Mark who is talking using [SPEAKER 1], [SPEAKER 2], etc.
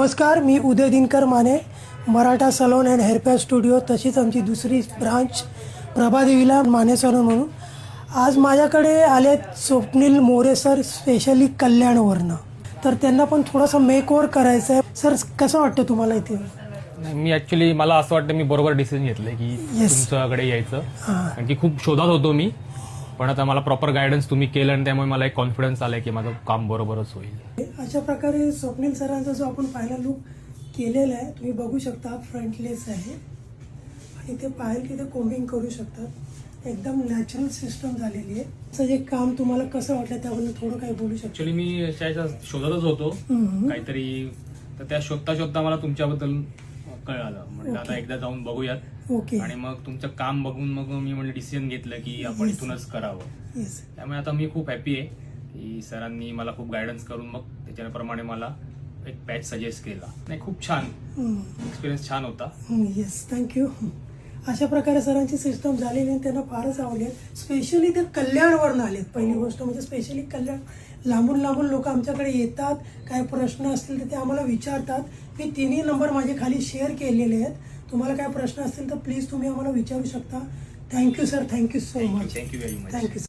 [SPEAKER 1] नमस्कार, मी Uday Dinkar Mane, Maratha salon and hair patch studio, तशीच आमची दुसरी ब्रांच प्रभादेवीला माने सलोन म्हणून. आज माझ्याकडे आलेत स्वप्नील मोरे सर, स्पेशली कल्याणवरनं. तर त्यांना पण थोडंसं मेकओव्हर करायचं आहे. सर, कसं वाटतं तुम्हाला इथे?
[SPEAKER 2] मी ॲक्च्युली मला असं वाटतं मी बरोबर डिसिजन घेतलं की तुमच्याकडे यायचं, कारण की खूप शोधात होतो मी, पण आता मला प्रॉपर गायडन्स तुम्ही केलं आणि त्यामुळे मला एक कॉन्फिडन्स आलाय की माझं काम बरोबरच होईल.
[SPEAKER 1] अशा प्रकारे स्वप्नील सरांचा जो आपण पहिला लुक केलेला आहे, तुम्ही बघू शकता, फ्रंटलेस आहे आणि ते पाहिलं की ते कोम्बिंग करू शकतात. एकदम नॅचरल सिस्टम झालेली आहे. असं जे काम तुम्हाला कसं वाटलं त्याबद्दल थोडं काही बोलू शकतो?
[SPEAKER 2] ॲक्च्युली मी त्याच्या शोधातच होतो काहीतरी, तर त्या शोधता शोधता मला तुमच्याबद्दल कळालं. म्हणजे आता एकदा जाऊन बघूयात.
[SPEAKER 1] ओके.
[SPEAKER 2] आणि मग तुमचं काम बघून मग मी म्हणजे डिसिजन घेतलं की आपण इथूनच करावं.
[SPEAKER 1] येस.
[SPEAKER 2] त्यामुळे आता मी खूप हॅपी आहे की सरांनी मला खूप गायडन्स करून मग त्याच्याप्रमाणे मला एक पॅच सजेस्ट केला. नाही, खूप छान एक्सपिरियन्स, छान होता.
[SPEAKER 1] Yes, thank you. अशा प्रकारे सरांची सिस्टम झालेली आणि त्यांना फारच आवडली. स्पेशली ते कल्याणवरून आलेत. पहिली गोष्ट म्हणजे स्पेशली कल्याण, लांबून लांबून लोक आमच्याकडे येतात. काय प्रश्न असतील तर ते आम्हाला विचारतात. मी तिन्ही नंबर माझे खाली शेअर केलेले आहेत. तुम्हाला काय प्रश्न असतील तर प्लीज तुम्ही आम्हाला विचारू शकता. Thank you sir, thank you so much.
[SPEAKER 2] Thank you very much.
[SPEAKER 1] Thank you.